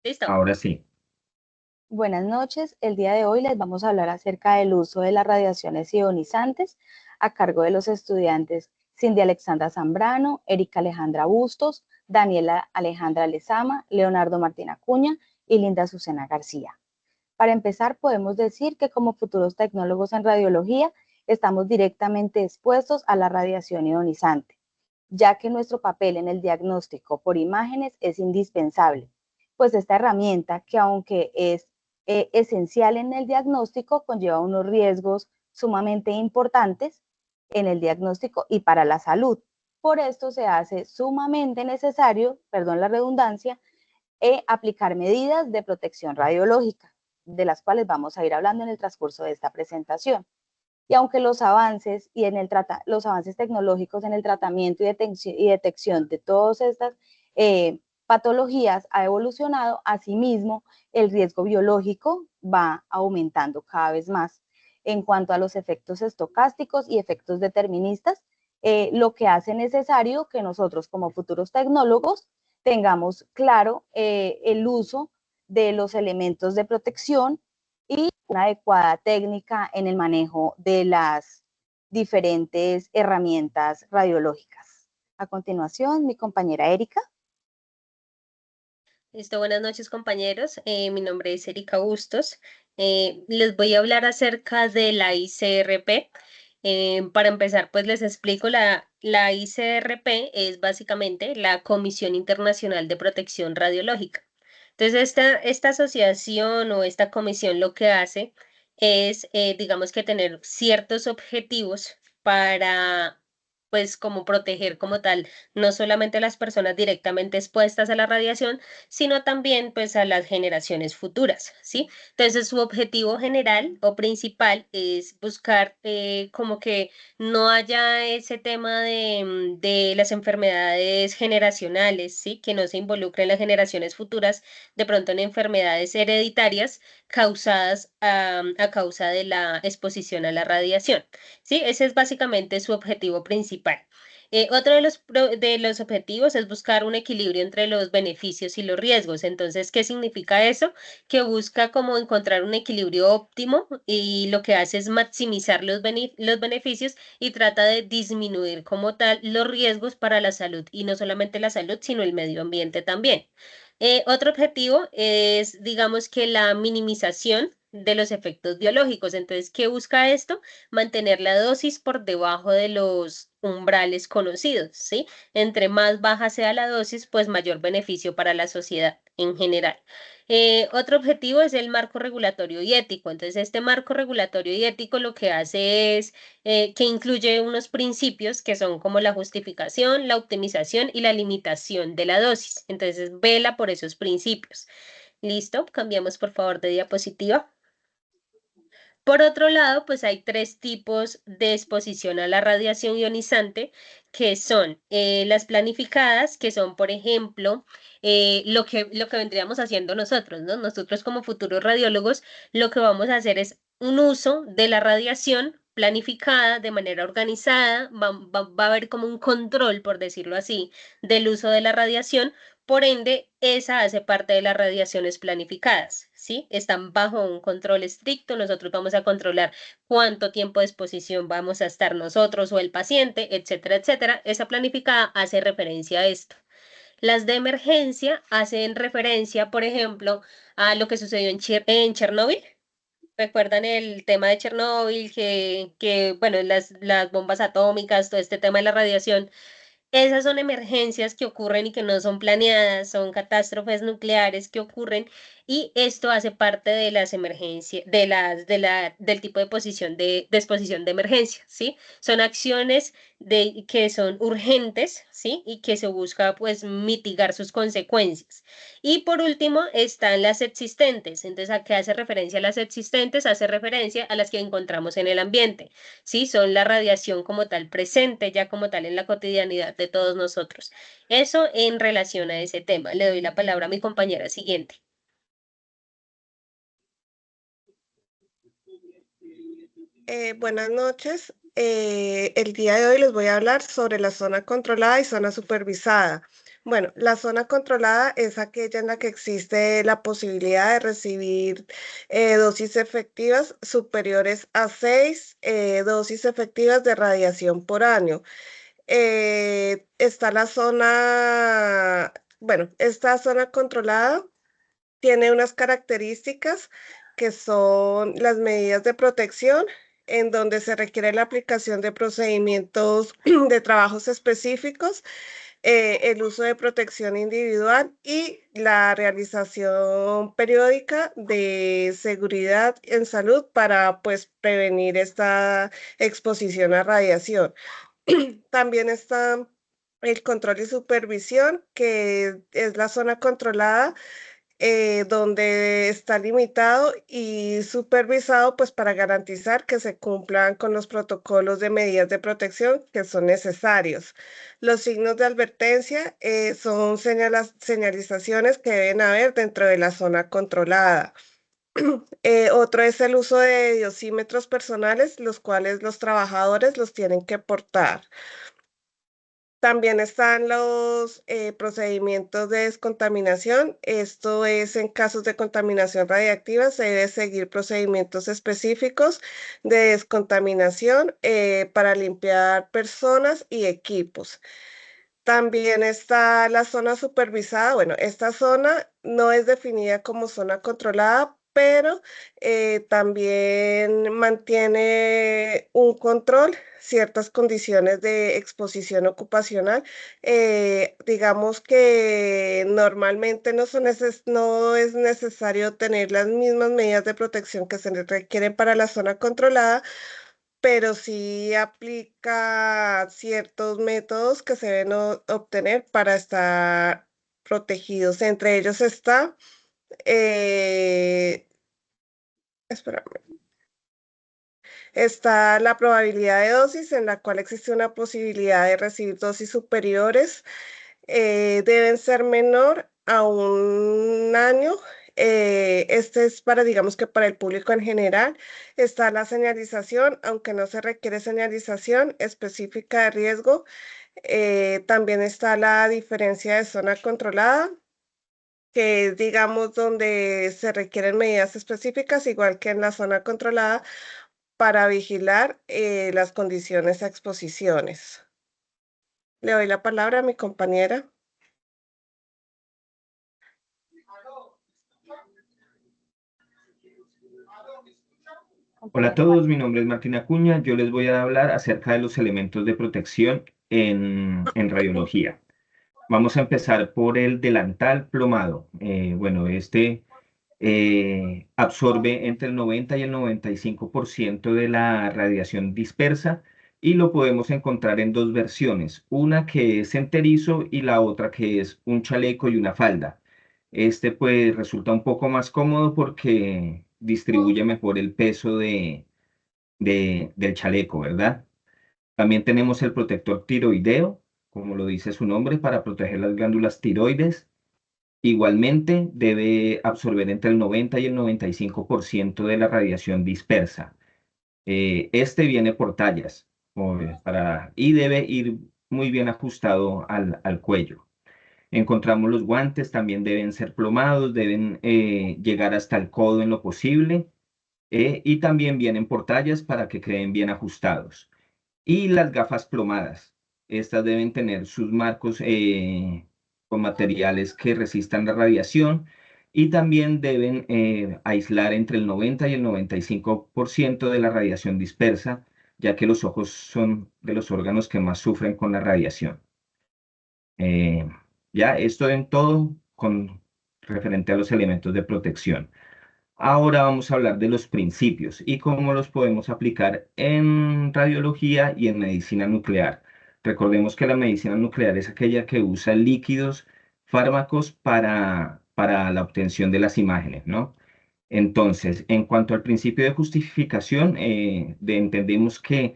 Listo. Ahora sí. Buenas noches. El día de hoy les vamos a hablar acerca del uso de las radiaciones ionizantes a cargo de los estudiantes Cindy Alexandra Zambrano, Erika Alejandra Bustos, Daniela Alejandra Lezama, Leonardo Martín Acuña y Linda Azucena García. Para empezar, podemos decir que como futuros tecnólogos en radiología estamos directamente expuestos a la radiación ionizante, ya que nuestro papel en el diagnóstico por imágenes es indispensable, pues esta herramienta, que aunque es esencial en el diagnóstico, conlleva unos riesgos sumamente importantes en el diagnóstico y para la salud. Por esto se hace sumamente necesario, perdón la redundancia, aplicar medidas de protección radiológica, de las cuales vamos a ir hablando en el transcurso de esta presentación. Y aunque los avances, los avances tecnológicos en el tratamiento y detección de todas estas patologías ha evolucionado, asimismo el riesgo biológico va aumentando cada vez más. En cuanto a los efectos estocásticos y efectos deterministas, lo que hace necesario que nosotros como futuros tecnólogos tengamos claro el uso de los elementos de protección y una adecuada técnica en el manejo de las diferentes herramientas radiológicas. A continuación, mi compañera Erika. Listo, buenas noches compañeros. Mi nombre es Erika Bustos. Les voy a hablar acerca de la ICRP. Para empezar, pues les explico, la ICRP es básicamente la Comisión Internacional de Protección Radiológica. Entonces, esta asociación o esta comisión lo que hace es, digamos que tener ciertos objetivos para, pues, como proteger como tal, no solamente a las personas directamente expuestas a la radiación, sino también pues a las generaciones futuras, ¿sí? Entonces su objetivo general o principal es buscar como que no haya ese tema de las enfermedades generacionales, ¿sí? Que no se involucren las generaciones futuras de pronto en enfermedades hereditarias causadas a causa de la exposición a la radiación, ¿sí? Ese es básicamente su objetivo principal. Otro de los objetivos es buscar un equilibrio entre los beneficios y los riesgos. Entonces, ¿qué significa eso? Que busca como encontrar un equilibrio óptimo y lo que hace es maximizar los beneficios y trata de disminuir como tal los riesgos para la salud y no solamente la salud, sino el medio ambiente también. Otro objetivo es, digamos que la minimización de los efectos biológicos. Entonces, ¿qué busca esto? Mantener la dosis por debajo de los umbrales conocidos, ¿sí? Entre más baja sea la dosis, pues mayor beneficio para la sociedad en general. Otro objetivo es el marco regulatorio y ético. Entonces, este marco regulatorio y ético lo que hace es que incluye unos principios que son como la justificación, la optimización y la limitación de la dosis. Entonces, vela por esos principios. Listo, cambiamos por favor de diapositiva. Por otro lado, pues hay tres tipos de exposición a la radiación ionizante, que son las planificadas, que son, por ejemplo, lo que vendríamos haciendo nosotros, ¿no? Nosotros como futuros radiólogos, lo que vamos a hacer es un uso de la radiación planificada de manera organizada, va a haber como un control, por decirlo así, del uso de la radiación. Por ende, esa hace parte de las radiaciones planificadas, ¿sí? Están bajo un control estricto. Nosotros vamos a controlar cuánto tiempo de exposición vamos a estar nosotros o el paciente, etcétera, etcétera. Esa planificada hace referencia a esto. Las de emergencia hacen referencia, por ejemplo, a lo que sucedió en Chernóbil. ¿Recuerdan el tema de Chernóbil, bueno, las bombas atómicas, todo este tema de la radiación? Esas son emergencias que ocurren y que no son planeadas, son catástrofes nucleares que ocurren y esto hace parte de las emergencias, del tipo de posición de exposición de emergencia, ¿sí? Son acciones que son urgentes, ¿sí? Y que se busca pues mitigar sus consecuencias. Y por último están las existentes. Entonces, ¿a qué hace referencia las existentes? Hace referencia a las que encontramos en el ambiente. ¿Sí? Son la radiación como tal presente, ya como tal en la cotidianidad de todos nosotros. Eso en relación a ese tema. Le doy la palabra a mi compañera siguiente. Buenas noches. El día de hoy les voy a hablar sobre la zona controlada y zona supervisada. Bueno, la zona controlada es aquella en la que existe la posibilidad de recibir dosis efectivas superiores a 6 dosis efectivas de radiación por año. Está la zona, bueno, esta zona controlada tiene unas características que son las medidas de protección, en donde se requiere la aplicación de procedimientos de trabajos específicos, el uso de protección individual y la realización periódica de seguridad en salud para pues prevenir esta exposición a radiación. También está el control y supervisión, que es la zona controlada, donde está limitado y supervisado pues para garantizar que se cumplan con los protocolos de medidas de protección que son necesarios. Los signos de advertencia son señalizaciones que deben haber dentro de la zona controlada. Otro es el uso de dosímetros personales, los cuales los trabajadores los tienen que portar. También están los procedimientos de descontaminación. Esto es en casos de contaminación radiactiva, se debe seguir procedimientos específicos de descontaminación para limpiar personas y equipos. También está la zona supervisada. Bueno, esta zona no es definida como zona controlada, pero también mantiene un control, ciertas condiciones de exposición ocupacional. Digamos que normalmente no es necesario tener las mismas medidas de protección que se requieren para la zona controlada, pero sí aplica ciertos métodos que se deben obtener para estar protegidos. Entre ellos está, eh, espérame, está la probabilidad de dosis, en la cual existe una posibilidad de recibir dosis superiores. Deben ser menor a un año. Este es para, digamos que para el público en general. Está la señalización, aunque no se requiere señalización específica de riesgo. También está la diferencia de zona controlada, que es, digamos, donde se requieren medidas específicas, igual que en la zona controlada, para vigilar las condiciones a exposiciones. Le doy la palabra a mi compañera. Hola a todos, mi nombre es Martín Acuña. Yo les voy a hablar acerca de los elementos de protección en radiología. Vamos a empezar por el delantal plomado. Bueno, este absorbe entre el 90 y el 95% de la radiación dispersa y lo podemos encontrar en dos versiones, una que es enterizo y la otra que es un chaleco y una falda. Este pues resulta un poco más cómodo porque distribuye mejor el peso del chaleco, ¿verdad? También tenemos el protector tiroideo, como lo dice su nombre, para proteger las glándulas tiroides. Igualmente debe absorber entre el 90 y el 95% de la radiación dispersa. Este viene por tallas y debe ir muy bien ajustado al cuello. Encontramos los guantes, también deben ser plomados, deben llegar hasta el codo en lo posible, y también vienen por tallas para que queden bien ajustados. Y las gafas plomadas, estas deben tener sus marcos con materiales que resistan la radiación y también deben aislar entre el 90 y el 95% de la radiación dispersa, ya que los ojos son de los órganos que más sufren con la radiación. Eh, ya, esto en todo con referente a los elementos de protección. Ahora vamos a hablar de los principios y cómo los podemos aplicar en radiología y en medicina nuclear. Recordemos que la medicina nuclear es aquella que usa líquidos, fármacos para la obtención de las imágenes, ¿no? Entonces, en cuanto al principio de justificación, entendemos que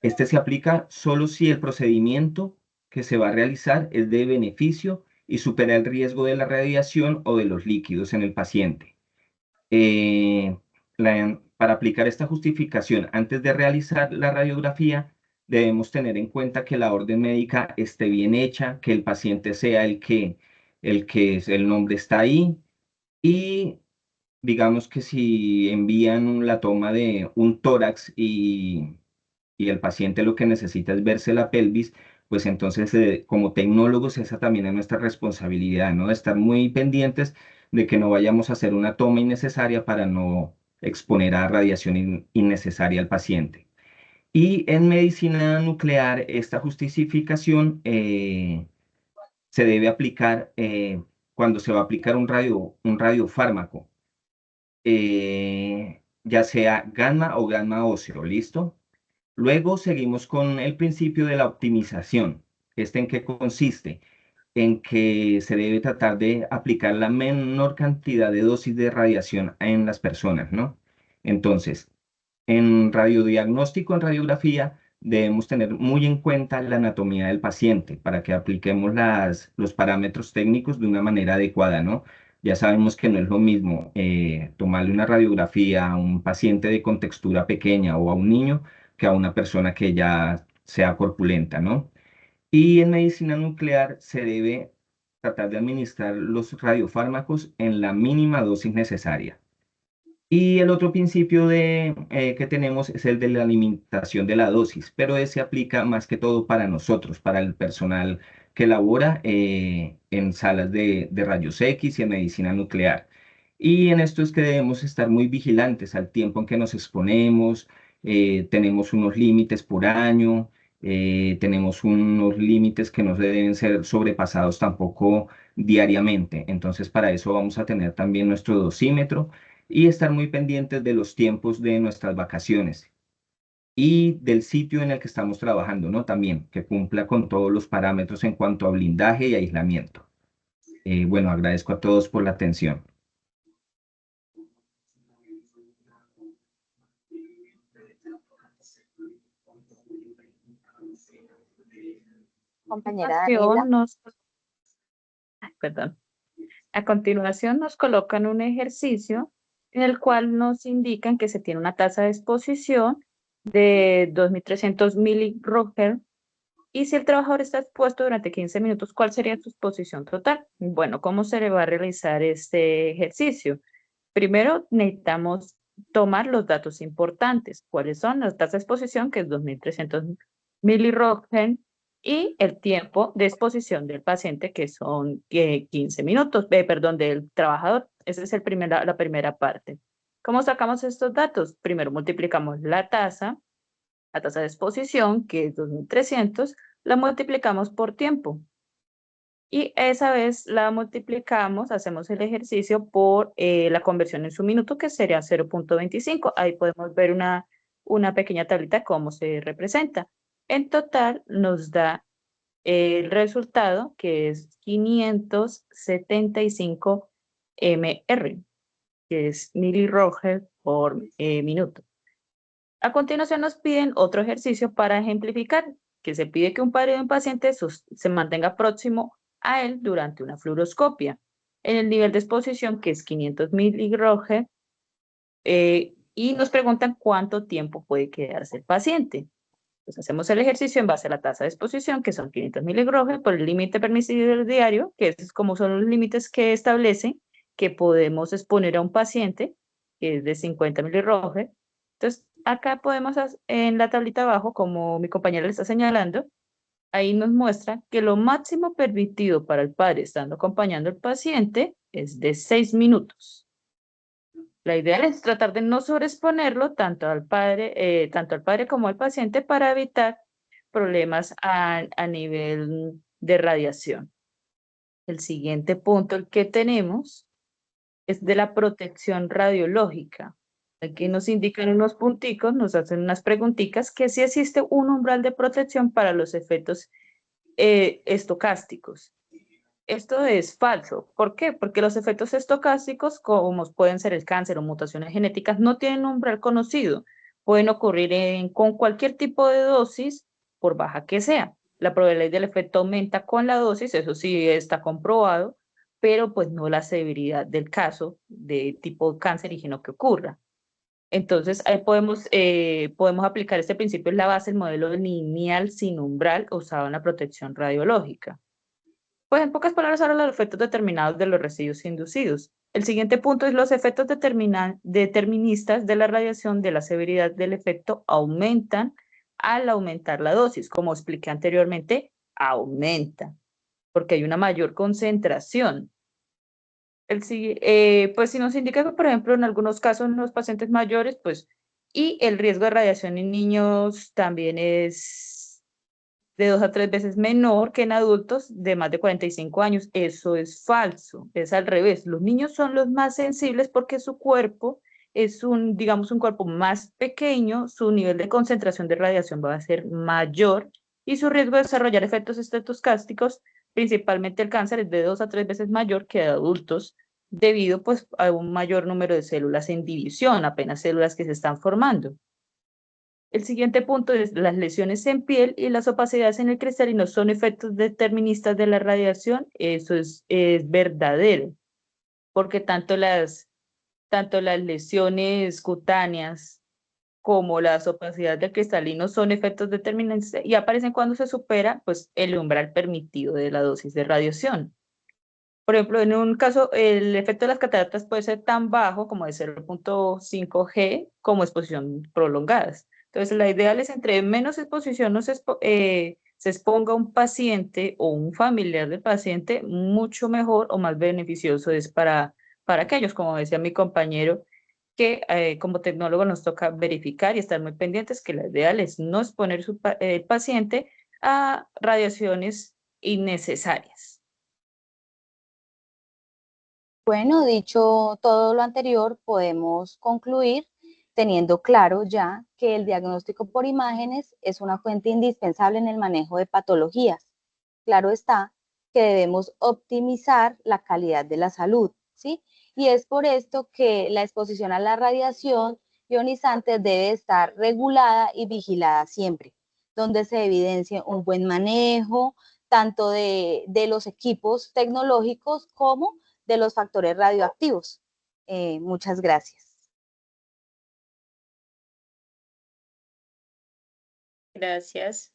este se aplica solo si el procedimiento que se va a realizar es de beneficio y supera el riesgo de la radiación o de los líquidos en el paciente. Para aplicar esta justificación antes de realizar la radiografía, debemos tener en cuenta que la orden médica esté bien hecha, que el paciente sea el nombre está ahí y digamos que si envían la toma de un tórax y el paciente lo que necesita es verse la pelvis, pues entonces como tecnólogos esa también es nuestra responsabilidad, ¿no? De estar muy pendientes de que no vayamos a hacer una toma innecesaria para no exponer a radiación innecesaria al paciente. Y en medicina nuclear, esta justificación se debe aplicar cuando se va a aplicar un radiofármaco, ya sea gamma o gamma óseo, ¿listo? Luego seguimos con el principio de la optimización. ¿Este en qué consiste? En que se debe tratar de aplicar la menor cantidad de dosis de radiación en las personas, ¿no? Entonces, en radiodiagnóstico, en radiografía, debemos tener muy en cuenta la anatomía del paciente para que apliquemos los parámetros técnicos de una manera adecuada, ¿no? Ya sabemos que no es lo mismo tomarle una radiografía a un paciente de contextura pequeña o a un niño que a una persona que ya sea corpulenta, ¿no? Y en medicina nuclear se debe tratar de administrar los radiofármacos en la mínima dosis necesaria. Y el otro principio que tenemos es el de la limitación de la dosis, pero ese aplica más que todo para nosotros, para el personal que labora en salas de rayos X y en medicina nuclear. Y en esto es que debemos estar muy vigilantes al tiempo en que nos exponemos, tenemos unos límites por año, tenemos unos límites que no deben ser sobrepasados tampoco diariamente. Entonces, para eso vamos a tener también nuestro dosímetro y estar muy pendientes de los tiempos de nuestras vacaciones y del sitio en el que estamos trabajando, ¿no? También que cumpla con todos los parámetros en cuanto a blindaje y aislamiento. Bueno, agradezco a todos por la atención. Compañera Daniela. Perdón. A continuación nos colocan un ejercicio en el cual nos indican que se tiene una tasa de exposición de 2300 milirroentgen y si el trabajador está expuesto durante 15 minutos, ¿cuál sería su exposición total? Bueno, ¿cómo se le va a realizar este ejercicio? Primero necesitamos tomar los datos importantes. ¿Cuáles son? La tasa de exposición, que es 2300 milirroentgen, y el tiempo de exposición del paciente, que son 15 minutos, perdón, del trabajador. Esa es la primera parte. ¿Cómo sacamos estos datos? Primero multiplicamos la tasa de exposición, que es 2300, la multiplicamos por tiempo. Y esa vez la multiplicamos, hacemos el ejercicio por la conversión en su minuto, que sería 0.25. Ahí podemos ver una pequeña tablita cómo se representa. En total nos da el resultado, que es 575 mR, que es milirroentgen por minuto. A continuación nos piden otro ejercicio para ejemplificar, que se pide que un padre de un paciente se mantenga próximo a él durante una fluoroscopia en el nivel de exposición, que es 500 milirroentgen, y nos preguntan cuánto tiempo puede quedarse el paciente. Entonces hacemos el ejercicio en base a la tasa de exposición, que son 500 milirroentgen, por el límite permisible diario, que es como son los límites que establecen que podemos exponer a un paciente, que es de 50 milirroentgen. Entonces, acá podemos, en la tablita abajo, como mi compañera le está señalando, ahí nos muestra que lo máximo permitido para el padre estando acompañando al paciente es de 6 minutos. La idea es tratar de no sobreexponerlo tanto al padre como al paciente para evitar problemas a nivel de radiación. El siguiente punto el que tenemos es de la protección radiológica. Aquí nos indican unos punticos, nos hacen unas preguntitas, que si existe un umbral de protección para los efectos estocásticos. Esto es falso. ¿Por qué? Porque los efectos estocásticos, como pueden ser el cáncer o mutaciones genéticas, no tienen un umbral conocido. Pueden ocurrir con cualquier tipo de dosis, por baja que sea. La probabilidad del efecto aumenta con la dosis, eso sí está comprobado, pero pues no la severidad del caso de tipo cancerígeno que ocurra. Entonces, ahí podemos aplicar este principio, es la base del modelo lineal sin umbral usado en la protección radiológica. Pues en pocas palabras, ahora los efectos determinados de los residuos inducidos. El siguiente punto es los efectos deterministas de la radiación de la severidad del efecto aumentan al aumentar la dosis. Como expliqué anteriormente, aumenta, porque hay una mayor concentración. Pues si nos indica que, por ejemplo, en algunos casos en los pacientes mayores, pues, y el riesgo de radiación en niños también es de 2 a 3 veces menor que en adultos de más de 45 años. Eso es falso, es al revés. Los niños son los más sensibles porque su cuerpo es digamos, un cuerpo más pequeño, su nivel de concentración de radiación va a ser mayor y su riesgo de desarrollar efectos estetoscásticos, principalmente el cáncer, es de 2 a 3 veces mayor que de adultos, debido pues a un mayor número de células en división, apenas células que se están formando. El siguiente punto es las lesiones en piel y las opacidades en el cristalino son efectos deterministas de la radiación. Eso es verdadero, porque tanto las lesiones cutáneas como las opacidades del cristalino son efectos determinantes y aparecen cuando se supera pues, el umbral permitido de la dosis de radiación. Por ejemplo, en un caso, el efecto de las cataratas puede ser tan bajo como de 0.5 G como exposición prolongadas. Entonces, la ideal es entre menos exposición se exponga un paciente o un familiar del paciente, mucho mejor o más beneficioso es para aquellos, como decía mi compañero, que como tecnólogo nos toca verificar y estar muy pendientes que la ideal es no exponer el paciente a radiaciones innecesarias. Bueno, dicho todo lo anterior, podemos concluir teniendo claro ya que el diagnóstico por imágenes es una fuente indispensable en el manejo de patologías. Claro está que debemos optimizar la calidad de la salud, ¿sí? Y es por esto que la exposición a la radiación ionizante debe estar regulada y vigilada siempre, donde se evidencie un buen manejo tanto de los equipos tecnológicos como de los factores radioactivos. Muchas gracias. Gracias.